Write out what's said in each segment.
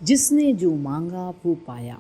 जिसने जो मांगा वो पाया।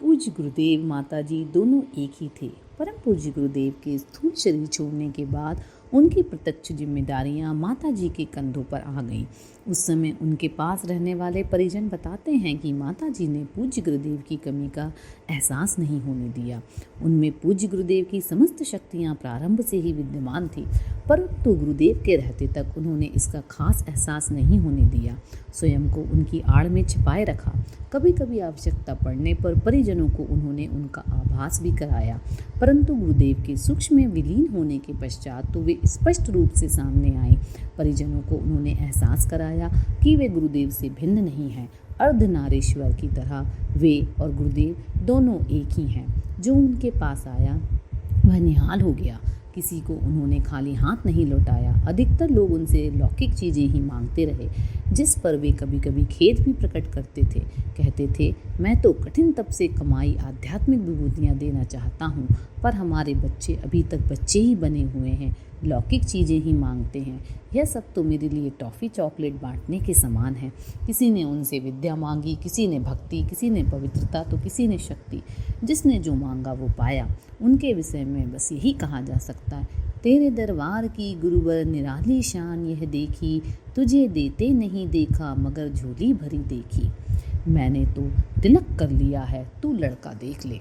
पूज्य गुरुदेव माताजी दोनों एक ही थे। परम पूज्य गुरुदेव के स्थूल शरीर छोड़ने के बाद उनकी प्रत्यक्ष जिम्मेदारियां माताजी के कंधों पर आ गईं। उस समय उनके पास रहने वाले परिजन बताते हैं कि माताजी ने पूज्य गुरुदेव की कमी का एहसास नहीं होने दिया। उनमें पूज्य गुरुदेव की समस्त शक्तियां प्रारंभ से ही विद्यमान थी, परंतु गुरुदेव के रहते तक उन्होंने इसका खास एहसास नहीं होने दिया। स्वयं को उनकी आड़ में छिपाए रखा। कभी कभी आवश्यकता पड़ने पर परिजनों को उन्होंने उनका आभास भी कराया, परंतु गुरुदेव के सूक्ष्म में विलीन होने के पश्चात तो वे स्पष्ट रूप से सामने आए। परिजनों को उन्होंने एहसास कराया कि वे गुरुदेव से भिन्न नहीं हैं। अर्धनारीश्वर की तरह वे और गुरुदेव दोनों एक ही हैं। जो उनके पास आया वह निहाल हो गया। किसी को उन्होंने खाली हाथ नहीं लौटाया। अधिकतर लोग उनसे लौकिक चीज़ें ही मांगते रहे, जिस पर वे कभी कभी खेद भी प्रकट करते थे। कहते थे, मैं तो कठिन तप से कमाई आध्यात्मिक विभूतियाँ देना चाहता हूँ, पर हमारे बच्चे अभी तक बच्चे ही बने हुए हैं, लौकिक चीज़ें ही मांगते हैं। यह सब तो मेरे लिए टॉफ़ी चॉकलेट बांटने के समान है। किसी ने उनसे विद्या मांगी, किसी ने भक्ति, किसी ने पवित्रता, तो किसी ने शक्ति। जिसने जो मांगा वो पाया। उनके विषय में बस यही कहा जा सकता है, तेरे दरबार की गुरुवर निराली शान यह देखी, तुझे देते नहीं देखा मगर झोली भरी देखी। मैंने तो तिलक कर लिया है, तू लड़का देख ले।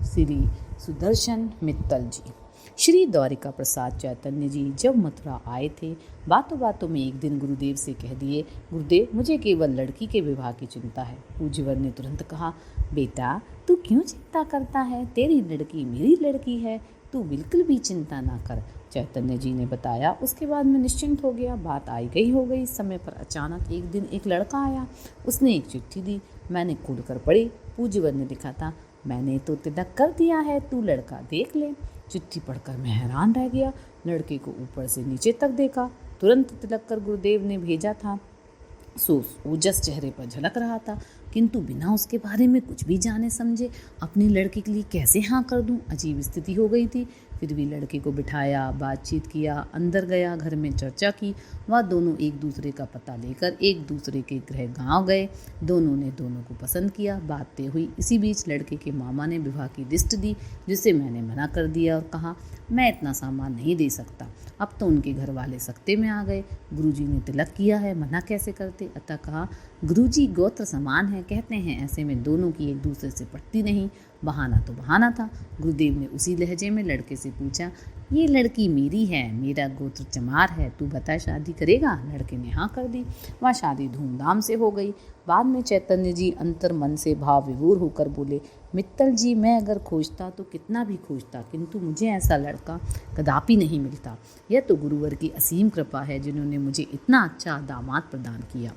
श्री सुदर्शन मित्तल जी। श्री द्वारिका प्रसाद चैतन्य जी जब मथुरा आए थे, बातों बातों में एक दिन गुरुदेव से कह दिए, गुरुदेव मुझे केवल लड़की के विवाह की चिंता है। पूज्यवर ने तुरंत कहा, बेटा तू क्यों चिंता करता है, तेरी लड़की मेरी लड़की है, तू बिल्कुल भी चिंता ना कर। चैतन्य जी ने बताया। उसके बाद मैं निश्चिंत हो गया। बात आई गई हो गई। समय पर अचानक एक दिन एक लड़का आया। उसने एक चिट्ठी दी। मैंने खोलकर पढ़ी। पूज्यवर ने लिखा था, मैंने तो तिलक कर दिया है, तू लड़का देख ले। चिट्ठी पढ़कर मैं हैरान रह गया। लड़के को ऊपर से नीचे तक देखा। तुरंत तिलक कर गुरुदेव ने भेजा था। ओजस चेहरे पर झलक रहा था, किंतु बिना उसके बारे में कुछ भी जाने समझे अपनी लड़की के लिए कैसे हाँ कर दूं, अजीब स्थिति हो गई थी। फिर भी लड़के को बिठाया, बातचीत किया, अंदर गया, घर में चर्चा की। वह दोनों एक दूसरे का पता लेकर एक दूसरे के गृह गांव गए। दोनों ने दोनों को पसंद किया। बात तय हुई। इसी बीच लड़के के मामा ने विवाह की लिस्ट दी, जिसे मैंने मना कर दिया और कहा, मैं इतना सामान नहीं दे सकता। अब तो उनके घर वाले सख्ते में आ गए। गुरुजी ने तिलक किया है, मना कैसे करते। अतः कहा, गुरुजी गोत्र समान है, कहते हैं ऐसे में दोनों की एक दूसरे से पटती नहीं। बहाना तो बहाना था। गुरुदेव ने उसी लहजे में लड़के से पूछा, ये लड़की मेरी है, मेरा गोत्र चमार है, तू बता शादी करेगा। लड़के ने हाँ कर दी। वह शादी धूमधाम से हो गई। बाद में चैतन्य जी अंतर मन से भाव विभोर होकर बोले, मित्तल जी मैं अगर खोजता तो कितना भी खोजता, किंतु मुझे ऐसा लड़का कदापि नहीं मिलता। यह तो गुरुवर की असीम कृपा है, जिन्होंने मुझे इतना अच्छा दामाद प्रदान किया।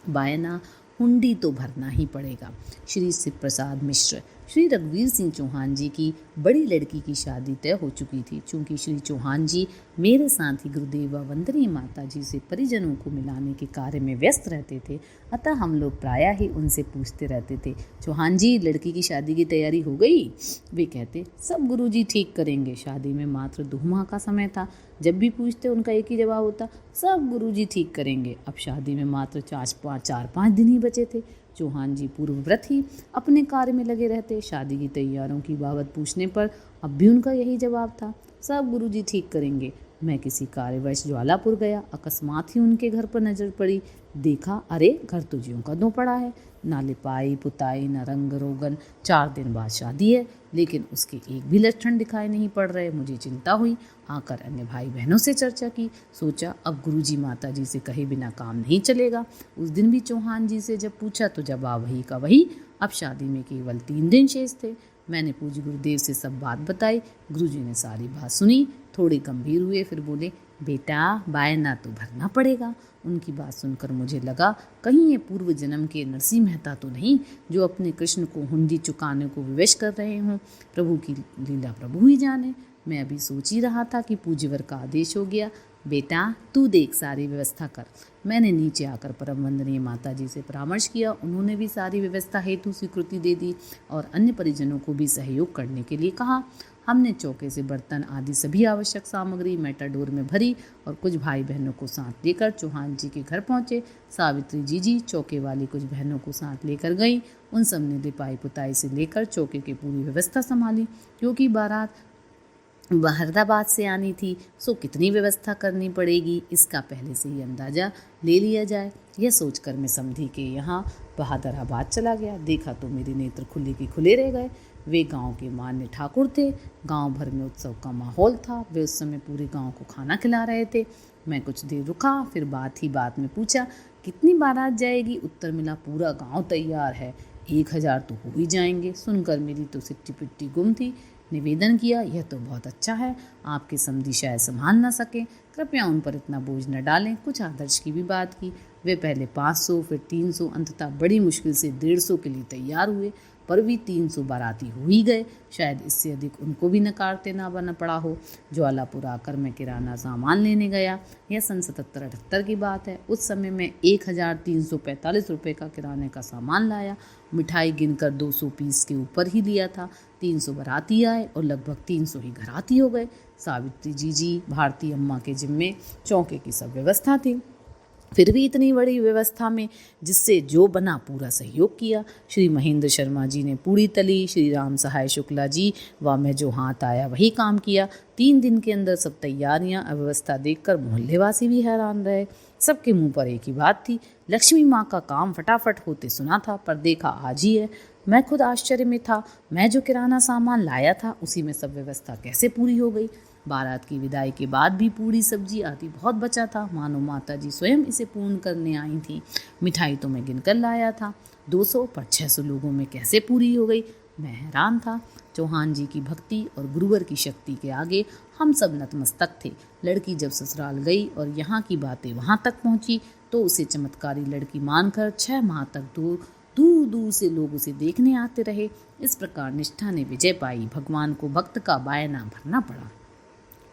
बायना हुंडी तो भरना ही पड़ेगा। श्री शिव प्रसाद मिश्र। श्री रघुवीर सिंह चौहान जी की बड़ी लड़की की शादी तय हो चुकी थी। चूंकि श्री चौहान जी मेरे साथ ही गुरुदेव व वंदनीय माता जी से परिजनों को मिलाने के कार्य में व्यस्त रहते थे, अतः हम लोग प्रायः ही उनसे पूछते रहते थे, चौहान जी लड़की की शादी की तैयारी हो गई। वे कहते, सब गुरुजी ठीक करेंगे। शादी में मात्र 2 माह का समय था। जब भी पूछते उनका एक ही जवाब होता, सब गुरुजी ठीक करेंगे। अब शादी में मात्र 4-5 दिन ही बचे थे। चौहान जी पूर्वव्रत ही अपने कार्य में लगे रहते। शादी की तैयारियों की बाबत पूछने पर अब भी उनका यही जवाब था, सब गुरुजी ठीक करेंगे। मैं किसी कार्यवश ज्वालापुर गया। अकस्मात ही उनके घर पर नजर पड़ी। देखा, अरे घर तो ज्यों का त्यों पड़ा है, ना लिपाई पुताई ना रंग रोगन। 4 दिन बाद शादी है, लेकिन उसके एक भी लक्षण दिखाई नहीं पड़ रहे। मुझे चिंता हुई। आकर अन्य भाई बहनों से चर्चा की। सोचा अब गुरुजी माता जी से कहे बिना काम नहीं चलेगा। उस दिन भी चौहान जी से जब पूछा तो जवाब वही का वही। अब शादी में केवल 3 दिन शेष थे। मैंने पूज्य गुरुदेव से सब बात बताई। गुरुजी ने सारी बात सुनी, थोड़े गंभीर हुए, फिर बोले, बेटा बायना तो भरना पड़ेगा। उनकी बात सुनकर मुझे लगा कहीं ये पूर्व जन्म के नरसिंह मेहता तो नहीं, जो अपने कृष्ण को हुंडी चुकाने को विवश कर रहे हों। प्रभु की लीला प्रभु ही जाने। मैं अभी सोच ही रहा था कि पूज्यवर का आदेश हो गया, बेटा तू देख सारी व्यवस्था कर। मैंने नीचे आकर परम वंदनीय माता जी से परामर्श किया। उन्होंने भी सारी व्यवस्था हेतु स्वीकृति दे दी और अन्य परिजनों को भी सहयोग करने के लिए कहा। हमने चौके से बर्तन आदि सभी आवश्यक सामग्री मेटाडोर में भरी और कुछ भाई बहनों को साथ लेकर चौहान जी के घर पहुंचे। सावित्री जी चौके वाली कुछ बहनों को साथ लेकर गई। उन सब ने लिपाई पुताई से लेकर चौके की पूरी व्यवस्था संभाली। क्योंकि बारात बहरदाबाद से आनी थी, सो कितनी व्यवस्था करनी पड़ेगी इसका पहले से ही अंदाजा ले लिया जाए। यह सोचकर मैं समधी के यहाँ बहादुराबाद चला गया। देखा तो मेरे नेत्र खुले के खुले रह गए। वे गांव के मान्य ठाकुर थे। गांव भर में उत्सव का माहौल था। वे उस समय पूरे गांव को खाना खिला रहे थे। मैं कुछ देर रुका, फिर बात ही बात में पूछा, कितनी बारात जाएगी? उत्तर मिला, पूरा गांव तैयार है, 1000 तो हो ही जाएंगे। सुनकर मेरी तो सिट्टी पिट्टी गुम थी। निवेदन किया, यह तो बहुत अच्छा है, आपके समधी शायद संभाल ना सके, कृपया उन पर इतना बोझ न डालें। कुछ आदर्श की भी बात की। वे पहले 500 फिर 300 अंततः बड़ी मुश्किल से 150 के लिए तैयार हुए, पर भी 300 बाराती हो ही गए। शायद इससे अधिक उनको भी नकारते ना बना पड़ा हो। ज्वालापुर आकर मैं किराना सामान लेने गया। यह सन 77-78 की बात है। उस समय में 1345 रुपये का किराने का सामान लाया। मिठाई गिनकर 200 पीस के ऊपर ही लिया था। 300 बाराती आए और लगभग 300 ही घराती हो गए। सावित्री जी भारती अम्मा के जिम्मे चौके की सब व्यवस्था थी। फिर भी इतनी बड़ी व्यवस्था में जिससे जो बना पूरा सहयोग किया। श्री महेंद्र शर्मा जी ने पूरी तली, श्री राम सहाय शुक्ला जी व मैं जो हाथ आया वही काम किया। 3 दिन के अंदर सब तैयारियां अव्यवस्था देखकर मोहल्लेवासी भी हैरान रहे। सबके मुंह पर एक ही बात थी, लक्ष्मी माँ का काम फटाफट होते सुना था, पर देखा आज ही है। मैं खुद आश्चर्य में था। मैं जो किराना सामान लाया था उसी में सब व्यवस्था कैसे पूरी हो गई। बारात की विदाई के बाद भी पूरी सब्जी आदि बहुत बचा था, मानो माता जी स्वयं इसे पूर्ण करने आई थी। मिठाई तो मैं गिनकर लाया था 200, पर 600 लोगों में कैसे पूरी हो गई। मैं हैरान था। चौहान जी की भक्ति और गुरुवर की शक्ति के आगे हम सब नतमस्तक थे। लड़की जब ससुराल गई और यहाँ की बातें वहाँ तक पहुँची तो उसे चमत्कारी लड़की मानकर 6 माह तक दूर दूर से लोग उसे देखने आते रहे। इस प्रकार निष्ठा ने विजय पाई। भगवान को भक्त का बायना भरना पड़ा।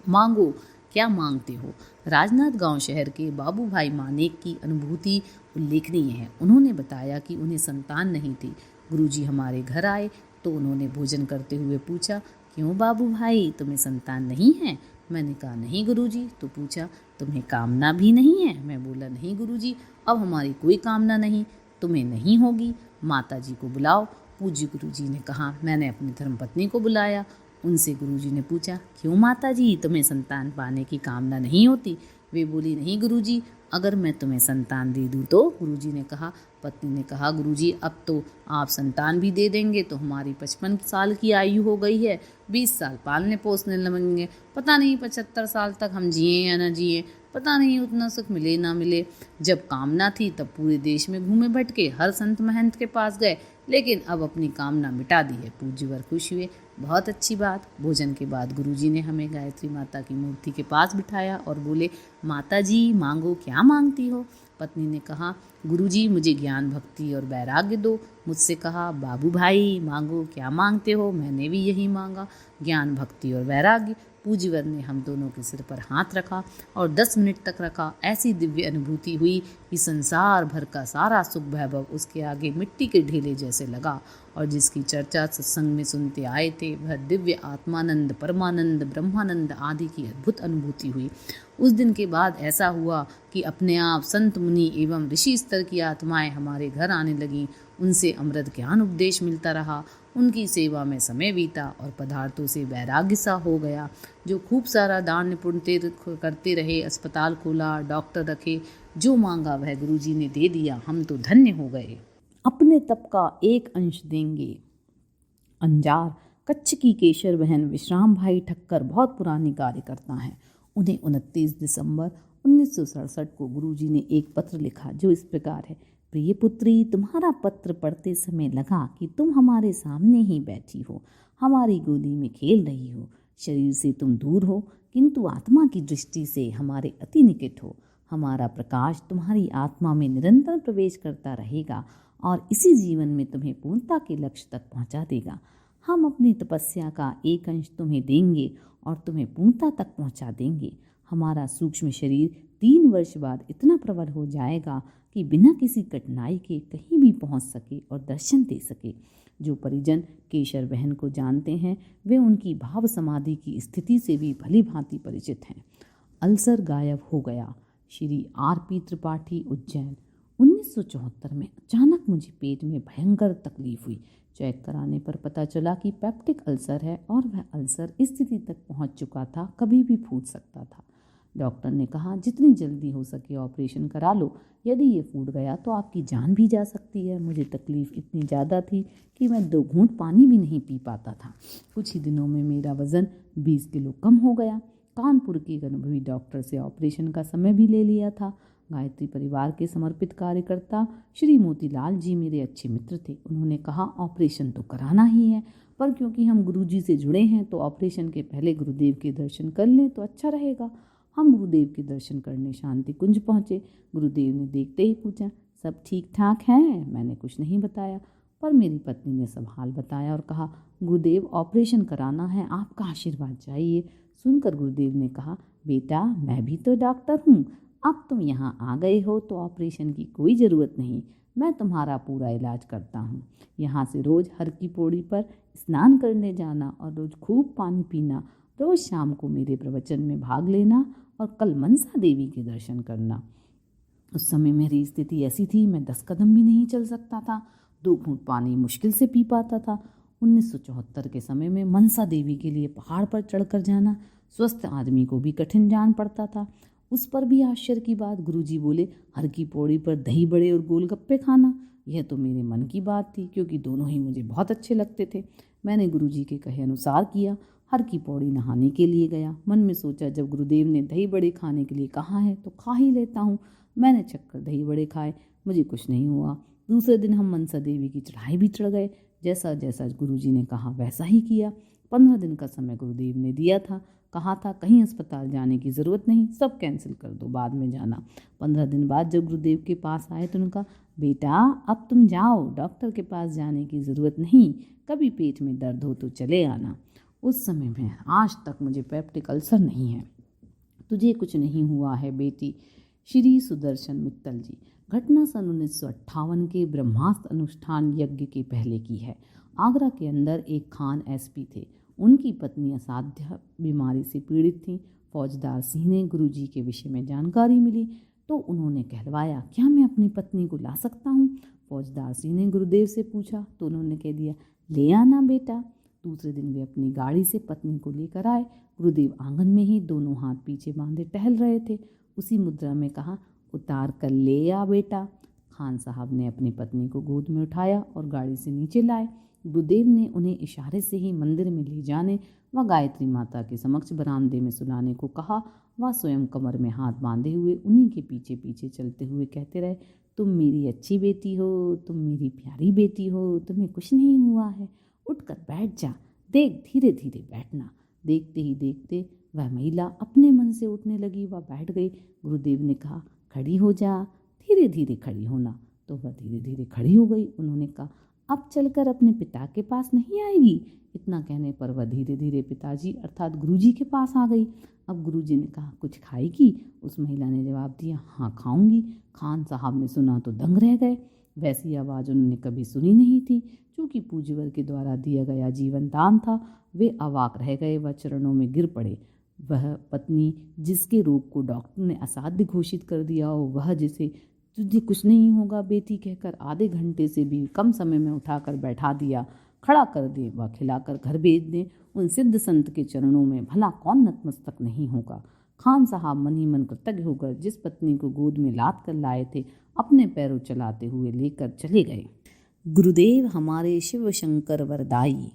मांगो, क्या मांगते हो? राजनांदगांव शहर के बाबू भाई मानेक की अनुभूति उल्लेखनीय है। उन्होंने बताया कि उन्हें संतान नहीं थी। गुरुजी हमारे घर आए तो उन्होंने भोजन करते हुए पूछा, क्यों बाबू भाई, तुम्हें संतान नहीं है? मैंने कहा, नहीं गुरुजी। तो पूछा, तुम्हें कामना भी नहीं है? मैं बोला, नहीं गुरुजी, अब हमारी कोई कामना नहीं, तुम्हें नहीं होगी। माता जी को बुलाओ। पूज्य गुरुजी ने कहा। मैंने अपनी धर्मपत्नी को बुलाया। उनसे गुरुजी ने पूछा, क्यों माता जी, तुम्हें संतान पाने की कामना नहीं होती? वे बोली, नहीं गुरुजी, अगर मैं तुम्हें संतान दे दूँ तो? गुरुजी ने कहा। पत्नी ने कहा, गुरुजी अब तो आप संतान भी दे देंगे तो हमारी 55 साल की आयु हो गई है, 20 साल पालने पोसने लगेंगे, पता नहीं 75 साल तक हम जिए या ना जिए, पता नहीं उतना सुख मिले ना मिले। जब कामना थी तब पूरे देश में घूमे भटके, हर संत महंत के पास गए, लेकिन अब अपनी कामना मिटा दी है। पूज्यवर खुश हुए। बहुत अच्छी बात। भोजन के बाद गुरुजी ने हमें गायत्री माता की मूर्ति के पास बिठाया और बोले, माता जी मांगो, क्या मांगती हो? पत्नी ने कहा, गुरुजी मुझे ज्ञान भक्ति और वैराग्य दो। मुझसे कहा, बाबू भाई मांगो, क्या मांगते हो? मैंने भी यही मांगा, ज्ञान भक्ति और वैराग्य। पूज्यवर ने हम दोनों के सिर पर हाथ रखा और 10 मिनट तक रखा। ऐसी दिव्य अनुभूति हुई कि संसार भर का सारा सुख वैभव उसके आगे मिट्टी के ढेले जैसे लगा। और जिसकी चर्चा सत्संग में सुनते आए थे वह दिव्य आत्मानंद, परमानंद, ब्रह्मानंद आदि की अद्भुत अनुभूति हुई। उस दिन के बाद ऐसा हुआ कि अपने आप संत मुनि एवं ऋषि स्तर की आत्माएं हमारे घर आने लगीं। उनसे अमृत ज्ञान उपदेश मिलता रहा। उनकी सेवा में समय बीता और पदार्थों से वैराग्य सा हो गया। जो खूब सारा दान पुण्य करते रहे, अस्पताल खोला, डॉक्टर रखे, जो मांगा वह गुरुजी ने दे दिया। हम तो धन्य हो गए। अपने तप का एक अंश देंगे। अंजार कच्छ की केशर बहन विश्राम भाई ठक्कर बहुत पुरानी कार्यकर्ता हैं। उन्हें 29 दिसंबर 1967 को गुरुजी ने एक पत्र लिखा जो इस प्रकार है। प्रिय पुत्री, तुम्हारा पत्र पढ़ते समय लगा कि तुम हमारे सामने ही बैठी हो, हमारी गोदी में खेल रही हो। शरीर से तुम दूर हो किंतु आत्मा की दृष्टि से हमारे अति निकट हो। हमारा प्रकाश तुम्हारी आत्मा में निरंतर प्रवेश करता रहेगा और इसी जीवन में तुम्हें पूर्णता के लक्ष्य तक पहुंचा देगा। हम अपनी तपस्या का एक अंश तुम्हें देंगे और तुम्हें पूर्णता तक पहुंचा देंगे। हमारा सूक्ष्म शरीर 3 वर्ष बाद इतना प्रबल हो जाएगा कि बिना किसी कठिनाई के कहीं भी पहुंच सके और दर्शन दे सके। जो परिजन केशर बहन को जानते हैं वे उनकी भाव समाधि की स्थिति से भी भली भांति परिचित हैं। अल्सर गायब हो गया। श्री R.P. त्रिपाठी, उज्जैन। 1974 में अचानक मुझे पेट में भयंकर तकलीफ हुई। चेक कराने पर पता चला कि पेप्टिक अल्सर है और वह अल्सर इस स्थिति तक पहुंच चुका था, कभी भी फूट सकता था। डॉक्टर ने कहा जितनी जल्दी हो सके ऑपरेशन करा लो, यदि ये फूट गया तो आपकी जान भी जा सकती है। मुझे तकलीफ इतनी ज़्यादा थी कि मैं 2 घूंट पानी भी नहीं पी पाता था। कुछ ही दिनों में मेरा वज़न 20 किलो कम हो गया। कानपुर के एक अनुभवी डॉक्टर से ऑपरेशन का समय भी ले लिया था। गायत्री परिवार के समर्पित कार्यकर्ता श्री मोतीलाल जी मेरे अच्छे मित्र थे। उन्होंने कहा ऑपरेशन तो कराना ही है, पर क्योंकि हम गुरुजी से जुड़े हैं तो ऑपरेशन के पहले गुरुदेव के दर्शन कर लें तो अच्छा रहेगा। हम गुरुदेव के दर्शन करने शांति कुंज पहुँचे। गुरुदेव ने देखते ही पूछा सब ठीक ठाक है? मैंने कुछ नहीं बताया, पर मेरी पत्नी ने सब हाल बताया और कहा गुरुदेव ऑपरेशन कराना है, आपका आशीर्वाद चाहिए। सुनकर गुरुदेव ने कहा बेटा मैं भी तो डॉक्टर हूँ, अब तुम यहाँ आ गए हो तो ऑपरेशन की कोई ज़रूरत नहीं, मैं तुम्हारा पूरा इलाज करता हूँ। यहाँ से रोज़ हर की पौड़ी पर स्नान करने जाना और रोज़ खूब पानी पीना, रोज़ शाम को मेरे प्रवचन में भाग लेना और कल मनसा देवी के दर्शन करना। उस समय मेरी स्थिति ऐसी थी मैं 10 कदम भी नहीं चल सकता था, 2 घूंट पानी मुश्किल से पी पाता था। 1974 के समय में मनसा देवी के लिए पहाड़ पर चढ़कर जाना स्वस्थ आदमी को भी कठिन जान पड़ता था। उस पर भी आश्चर्य की बात गुरुजी बोले हर की पौड़ी पर दही बड़े और गोलगप्पे खाना। यह तो मेरे मन की बात थी क्योंकि दोनों ही मुझे बहुत अच्छे लगते थे। मैंने गुरुजी के कहे अनुसार किया। हर की पौड़ी नहाने के लिए गया। मन में सोचा जब गुरुदेव ने दही बड़े खाने के लिए कहा है तो खा ही लेता हूँ। मैंने चक्कर दही बड़े खाए, मुझे कुछ नहीं हुआ। दूसरे दिन हम मनसा देवी की चढ़ाई भी चढ़ गए। जैसा जैसा गुरुजी ने कहा वैसा ही किया। 15 दिन का समय गुरुदेव ने दिया था। कहा था कहीं अस्पताल जाने की ज़रूरत नहीं, सब कैंसिल कर दो, बाद में जाना। 15 दिन बाद जब गुरुदेव के पास आए तो उनका बेटा अब तुम जाओ, डॉक्टर के पास जाने की ज़रूरत नहीं, कभी पेट में दर्द हो तो चले आना। उस समय में आज तक मुझे पेप्टिक अल्सर नहीं है। तुझे कुछ नहीं हुआ है बेटी। श्री सुदर्शन मित्तल जी। घटना सन 1958 के ब्रह्मास्त्र अनुष्ठान यज्ञ के पहले की है। आगरा के अंदर एक खान एसपी थे। उनकी पत्नी असाध्य बीमारी से पीड़ित थी। फौजदार सिंह ने गुरुजी के विषय में जानकारी मिली तो उन्होंने कहलवाया क्या मैं अपनी पत्नी को ला सकता हूँ। फौजदार सिंह ने गुरुदेव से पूछा तो उन्होंने कह दिया ले आना बेटा। दूसरे दिन वे अपनी गाड़ी से पत्नी को लेकर आए। गुरुदेव आंगन में ही दोनों हाथ पीछे बांधे टहल रहे थे। उसी मुद्रा में कहा उतार कर ले आ बेटा। खान साहब ने अपनी पत्नी को गोद में उठाया और गाड़ी से नीचे लाए। गुरुदेव ने उन्हें इशारे से ही मंदिर में ले जाने व गायत्री माता के समक्ष बरामदे में सुलाने को कहा। वह स्वयं कमर में हाथ बांधे हुए उन्हीं के पीछे पीछे चलते हुए कहते रहे तुम मेरी अच्छी बेटी हो, तुम मेरी प्यारी बेटी हो, तुम्हें कुछ नहीं हुआ है, उठकर बैठ जा, देख धीरे धीरे बैठना। देखते ही देखते वह महिला अपने मन से उठने लगी, वह बैठ गई। गुरुदेव ने कहा खड़ी हो जा, धीरे धीरे खड़ी होना। तो वह धीरे धीरे खड़ी हो गई। उन्होंने कहा अब चलकर अपने पिता के पास नहीं आएगी। इतना कहने पर वह धीरे धीरे पिताजी अर्थात गुरुजी के पास आ गई। अब गुरुजी ने कहा कुछ खाएगी? उस महिला ने जवाब दिया हाँ खाऊंगी। खान साहब ने सुना तो दंग रह गए। वैसी आवाज़ उन्होंने कभी सुनी नहीं थी। चूँकि पूज्यवर के द्वारा दिया गया जीवन दान था, वे अवाक रह गए। वह चरणों में गिर पड़े। वह पत्नी जिसके रोग को डॉक्टर ने असाध्य घोषित कर दिया हो, वह जिसे तुझे कुछ नहीं होगा बेटी कहकर आधे घंटे से भी कम समय में उठाकर बैठा दिया, खड़ा कर दे व खिलाकर घर भेज दे, उन सिद्ध संत के चरणों में भला कौन नतमस्तक नहीं होगा। खान साहब मन ही मन कृतज्ञ होकर जिस पत्नी को गोद में लाद कर लाए थे अपने पैरों चलाते हुए लेकर चले गए। गुरुदेव हमारे शिव शंकर वरदाई।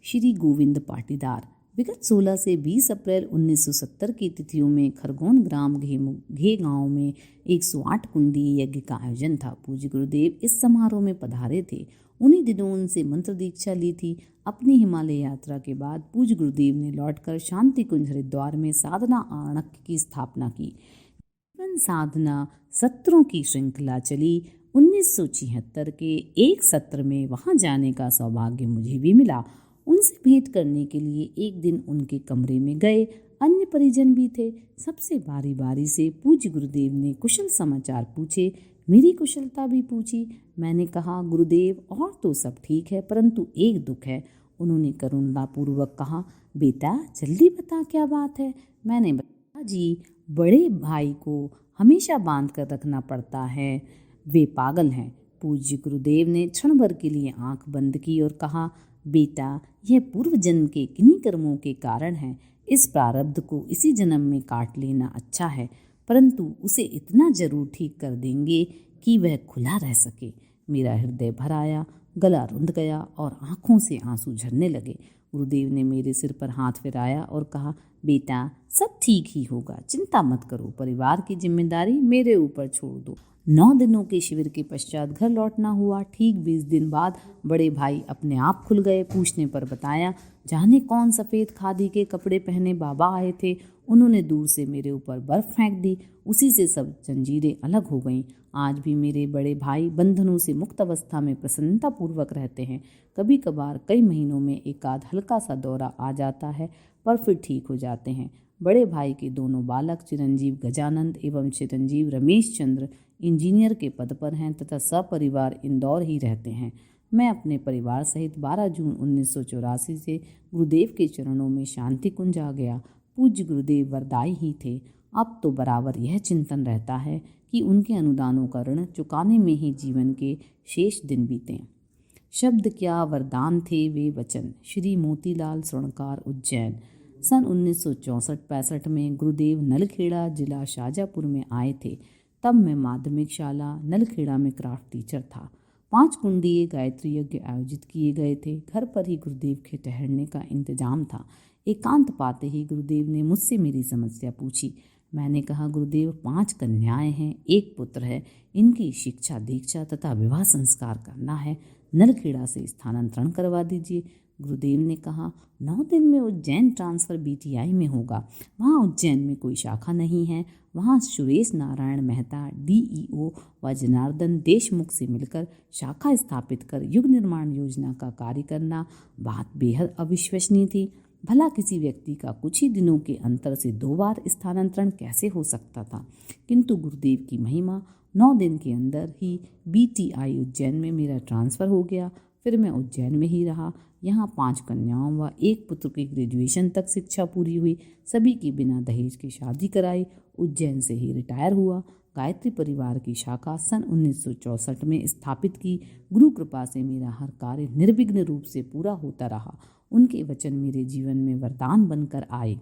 श्री गोविंद पाटीदार। विगत 16 से 20 अप्रैल 1970 की तिथियों में खरगोन ग्राम घे गांव में 108 कुंडी यज्ञ का आयोजन था। पूज्य गुरुदेव इस समारोह में पधारे थे। उन्हीं दिनों उनसे मंत्र दीक्षा ली थी। अपनी हिमालय यात्रा के बाद पूज्य गुरुदेव ने लौटकर शांति कुंज हरिद्वार में साधना आरणक की स्थापना की। जीवन साधना सत्रों की श्रृंखला चली। 1976 के एक सत्र में वहां जाने का सौभाग्य मुझे भी मिला। उनसे भेंट करने के लिए एक दिन उनके कमरे में गए। अन्य परिजन भी थे। सबसे बारी बारी से पूज्य गुरुदेव ने कुशल समाचार पूछे, मेरी कुशलता भी पूछी। मैंने कहा, गुरुदेव और तो सब ठीक है, परंतु एक दुख है। उन्होंने करुणापूर्वक कहा, बेटा जल्दी बता क्या बात है। मैंने बताया, जी बड़े भाई को हमेशा बांध कर रखना पड़ता है, वे पागल हैं। पूज्य गुरुदेव ने क्षण भर के लिए आंख बंद की और कहा, बेटा यह पूर्व जन्म के किन्हीं कर्मों के कारण है। इस प्रारब्ध को इसी जन्म में काट लेना अच्छा है, परंतु उसे इतना जरूर ठीक कर देंगे कि वह खुला रह सके। मेरा हृदय भर आया, गला रुंध गया और आंखों से आंसू झरने लगे। गुरुदेव ने मेरे सिर पर हाथ फिराया और कहा, बेटा सब ठीक ही होगा, चिंता मत करो, परिवार की जिम्मेदारी मेरे ऊपर छोड़ दो। 9 दिनों के शिविर के पश्चात घर लौटना हुआ। ठीक 20 दिन बाद बड़े भाई अपने आप खुल गए। पूछने पर बताया, जाने कौन सफ़ेद खादी के कपड़े पहने बाबा आए थे। उन्होंने दूर से मेरे ऊपर बर्फ फेंक दी, उसी से सब जंजीरें अलग हो गईं। आज भी मेरे बड़े भाई बंधनों से मुक्त अवस्था में प्रसन्नतापूर्वक रहते हैं। कभी कभार कई महीनों में एक आध हल्का सा दौरा आ जाता है, पर फिर ठीक हो जाते हैं। बड़े भाई के दोनों बालक चिरंजीव गजानंद एवं चिरंजीव रमेश चंद्र इंजीनियर के पद पर हैं तथा सपरिवार इंदौर ही रहते हैं। मैं अपने परिवार सहित 12 जून 1984 से गुरुदेव के चरणों में शांति कुंज आ गया। पूज्य गुरुदेव वरदाई ही थे। अब तो बराबर यह चिंतन रहता है कि उनके अनुदानों का ऋण चुकाने में ही जीवन के शेष दिन बीतें। शब्द क्या वरदान थे वे वचन। श्री मोतीलाल स्वर्णकार, उज्जैन। सन 1964-65 में गुरुदेव नलखेड़ा जिला शाजापुर में आए थे। तब मैं माध्यमिक शाला नलखेड़ा में क्राफ्ट टीचर था। 5 कुंडीय गायत्री यज्ञ आयोजित किए गए थे। घर पर ही गुरुदेव के ठहरने का इंतजाम था। एकांत पाते ही गुरुदेव ने मुझसे मेरी समस्या पूछी। मैंने कहा, गुरुदेव 5 कन्याएं हैं, 1 पुत्र है। इनकी शिक्षा दीक्षा तथा विवाह संस्कार करना है। नलखेड़ा से स्थानांतरण करवा दीजिए। गुरुदेव ने कहा, 9 दिन में उज्जैन ट्रांसफ़र बीटीआई में होगा। वहाँ उज्जैन में कोई शाखा नहीं है। वहाँ सुरेश नारायण मेहता डीईओ व जनार्दन देशमुख से मिलकर शाखा स्थापित कर युग निर्माण योजना का कार्य करना। बात बेहद अविश्वसनीय थी। भला किसी व्यक्ति का कुछ ही दिनों के अंतर से 2 बार स्थानांतरण कैसे हो सकता था? किंतु गुरुदेव की महिमा, 9 दिन के अंदर ही बीटीआई उज्जैन में मेरा ट्रांसफ़र हो गया। फिर मैं उज्जैन में ही रहा। यहाँ 5 कन्याओं व 1 पुत्र की ग्रेजुएशन तक शिक्षा पूरी हुई। सभी की बिना दहेज की शादी कराई। उज्जैन से ही रिटायर हुआ। गायत्री परिवार की शाखा सन 1964 में स्थापित की। गुरु कृपा से मेरा हर कार्य निर्विघ्न रूप से पूरा होता रहा। उनके वचन मेरे जीवन में वरदान बनकर आए।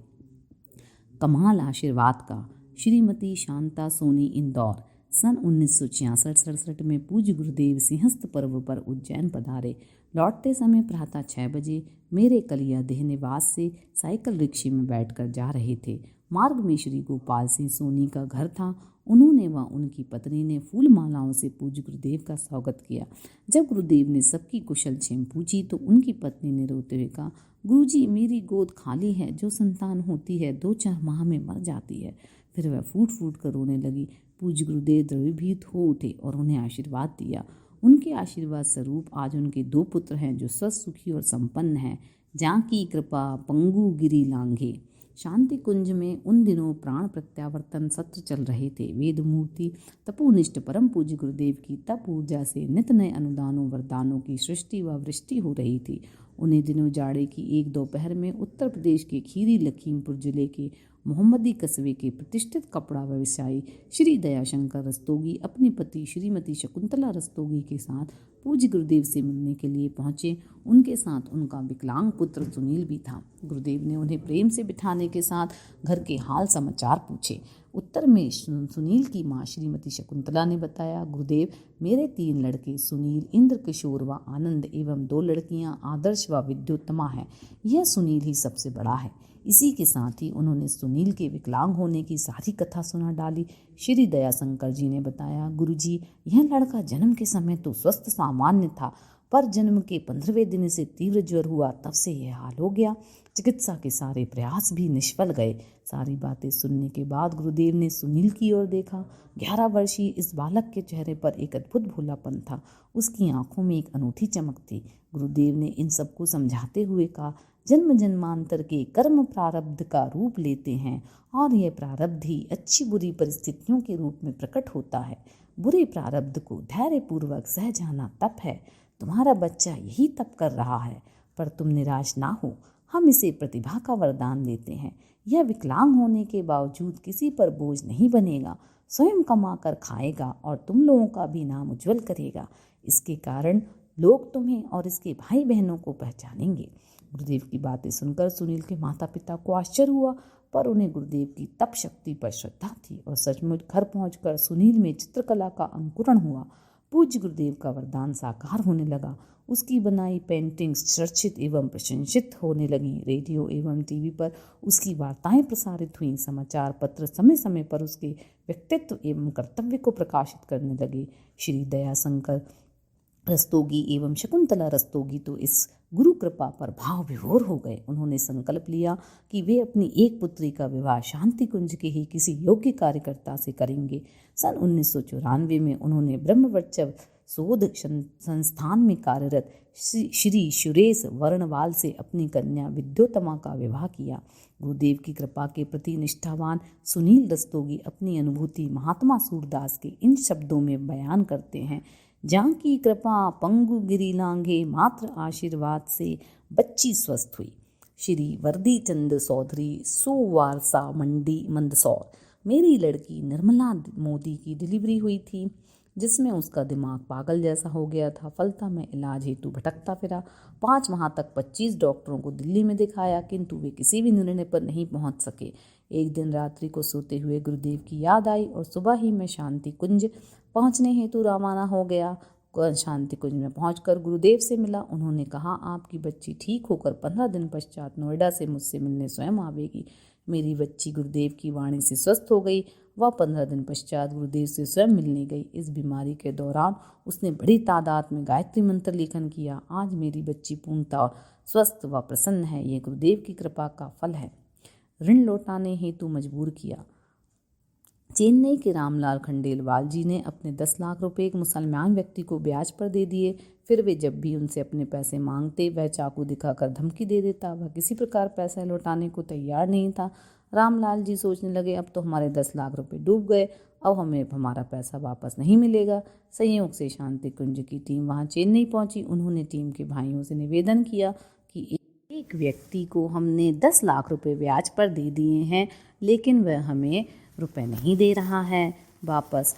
कमाल आशीर्वाद का। श्रीमती शांता सोनी, इंदौर। सन 1966-67 में पूज्य गुरुदेव सिंहस्थ पर्व पर उज्जैन पधारे। लौटते समय प्रातः 6 बजे मेरे कलिया देह निवास से साइकिल रिक्शे में बैठकर जा रहे थे। मार्ग में श्री गोपाल सिंह सोनी का घर था। उन्होंने व उनकी पत्नी ने फूल मालाओं से पूज्य गुरुदेव का स्वागत किया। जब गुरुदेव ने सबकी कुशल क्षेम पूछी तो उनकी पत्नी ने रोते हुए कहा, गुरुजी मेरी गोद खाली है, जो संतान होती है 2-4 माह में मर जाती है। फिर वह फूट फूट कर रोने लगी। पूज्य गुरुदेव द्रवीभूत हो उठे और उन्हें आशीर्वाद दिया। उनके आशीर्वाद स्वरूप आज उनके 2 पुत्र हैं जो स्वस्थ, सुखी और संपन्न हैं। जाकी कृपा पंगु गिरी लांघे। शांति कुंज में उन दिनों प्राण प्रत्यावर्तन सत्र चल रहे थे। वेद मूर्ति तपोनिष्ठ परम पूज्य गुरुदेव की तप ऊर्जा से नित नए अनुदानों वरदानों की सृष्टि व वृष्टि हो रही थी। उन्हीं दिनों जाड़े की एक दोपहर में उत्तर प्रदेश के खीरी लखीमपुर जिले के मोहम्मदी कस्बे के प्रतिष्ठित कपड़ा व्यवसायी श्री दयाशंकर रस्तोगी अपनी पति श्रीमती शकुंतला रस्तोगी के साथ पूज्य गुरुदेव से मिलने के लिए पहुंचे। उनके साथ उनका विकलांग पुत्र सुनील भी था। गुरुदेव ने उन्हें प्रेम से बिठाने के साथ घर के हाल समाचार पूछे। उत्तर में सुनील की मां श्रीमती शकुंतला ने बताया, गुरुदेव मेरे 3 लड़के सुनील, इंद्र किशोर व आनंद एवं 2 लड़कियां आदर्श व विद्योत्तमा हैं। यह सुनील ही सबसे बड़ा है। इसी के साथ ही उन्होंने सुनील के विकलांग होने की सारी कथा सुना डाली। श्री दयाशंकर जी ने बताया, गुरुजी यह लड़का जन्म के समय तो स्वस्थ सामान्य था, पर जन्म के 15वें दिन से तीव्र ज्वर हुआ, तब से यह हाल हो गया। चिकित्सा के सारे प्रयास भी निष्फल गए। सारी बातें सुनने के बाद गुरुदेव ने सुनील की ओर देखा। 11 वर्षीय इस बालक के चेहरे पर एक अद्भुत भोलापन था। उसकी आंखों में एक अनूठी चमक थी। गुरुदेव ने इन सबको समझाते हुए कहा, जन्म जन्मांतर के कर्म प्रारब्ध का रूप लेते हैं और यह प्रारब्ध ही अच्छी बुरी परिस्थितियों के रूप में प्रकट होता है। बुरे प्रारब्ध को धैर्यपूर्वक सह जाना तप है। तुम्हारा बच्चा यही तप कर रहा है, पर तुम निराश ना हो। हम इसे प्रतिभा का वरदान देते हैं। यह विकलांग होने के बावजूद किसी पर बोझ नहीं बनेगा, स्वयं कमा कर खाएगा और तुम लोगों का भी नाम उज्जवल करेगा। इसके कारण लोग तुम्हें और इसके भाई बहनों को पहचानेंगे। गुरुदेव की बातें सुनकर सुनील के माता पिता को आश्चर्य हुआ, पर उन्हें गुरुदेव की तप शक्ति पर श्रद्धा थी और सचमुच घर पहुंचकर सुनील में चित्रकला का अंकुरण हुआ। पूज्य गुरुदेव का वरदान साकार होने लगा। उसकी बनाई पेंटिंग्स चर्चित एवं प्रशंसित होने लगी। रेडियो एवं टीवी पर उसकी वार्ताएं प्रसारित हुईं। समाचार पत्र समय समय पर उसके व्यक्तित्व एवं कर्तव्य को प्रकाशित करने लगे। श्री दयाशंकर रस्तोगी एवं शकुंतला रस्तोगी तो इस गुरु कृपा पर भाव विभोर हो गए। उन्होंने संकल्प लिया कि वे अपनी एक पुत्री का विवाह शांति कुंज के ही किसी योग्य कार्यकर्ता से करेंगे। सन 1994 में उन्होंने ब्रह्मवच्चव शोध संस्थान में कार्यरत श्री सुरेश वर्णवाल से अपनी कन्या विद्योत्तमा का विवाह किया। गुरुदेव की कृपा के प्रति निष्ठावान सुनील रस्तोगी अपनी अनुभूति महात्मा सूरदास के इन शब्दों में बयान करते हैं। जहाँ की कृपा पंगु गिरी लांघे, मात्र आशीर्वाद से बच्ची स्वस्थ हुई। श्री वर्दी चंद चौधरी, सोवारसा मंडी मंदसौर। मेरी लड़की निर्मला मोदी की डिलीवरी हुई थी, जिसमें उसका दिमाग पागल जैसा हो गया था। फलता मैं इलाज हेतु भटकता फिरा। 5 माह तक 25 डॉक्टरों को दिल्ली में दिखाया, किंतु वे किसी भी निर्णय पर नहीं पहुंच सके। एक दिन रात्रि को सोते हुए गुरुदेव की याद आई और सुबह ही मैं शांति कुंज पहुंचने हेतु रवाना हो गया। शांति कुंज में पहुंचकर गुरुदेव से मिला। उन्होंने कहा, आपकी बच्ची ठीक होकर 15 दिन पश्चात नोएडा से मुझसे मिलने स्वयं आवेगी। मेरी बच्ची गुरुदेव की वाणी से स्वस्थ हो गई। वह 15 दिन पश्चात गुरुदेव से स्वयं मिलने गई। इस बीमारी के दौरान उसने बड़ी तादाद में गायत्री मंत्र लेखन किया। आज मेरी बच्ची पूर्णतः स्वस्थ व प्रसन्न है। ये गुरुदेव की कृपा का फल है। ऋण लौटाने हेतु मजबूर किया। चेन्नई के रामलाल खंडेलवाल जी ने अपने 10 लाख रुपए एक मुसलमान व्यक्ति को ब्याज पर दे दिए। फिर वे जब भी उनसे अपने पैसे मांगते, वह चाकू दिखाकर धमकी दे देता। वह किसी प्रकार पैसा लौटाने को तैयार नहीं था। रामलाल जी सोचने लगे, अब तो हमारे 10 लाख रुपए डूब गए, अब हमें हमारा पैसा वापस नहीं मिलेगा। संयोग से शांति कुंज की टीम वहां चेन्नई पहुंची। उन्होंने टीम के भाइयों से निवेदन किया कि एक व्यक्ति को हमने 10 लाख रुपए ब्याज पर दे दिए हैं, लेकिन वह हमें रुपए नहीं दे रहा है वापस।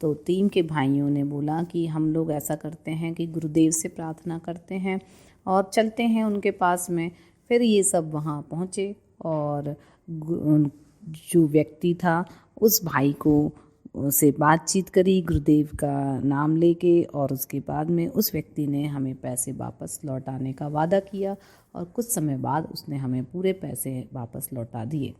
तो टीम के भाइयों ने बोला कि हम लोग ऐसा करते हैं कि गुरुदेव से प्रार्थना करते हैं और चलते हैं उनके पास में। फिर ये सब वहाँ पहुँचे और जो व्यक्ति था उस भाई को से बातचीत करी गुरुदेव का नाम लेके, और उसके बाद में उस व्यक्ति ने हमें पैसे वापस लौटाने का वादा किया और कुछ समय बाद उसने हमें पूरे पैसे वापस लौटा दिए।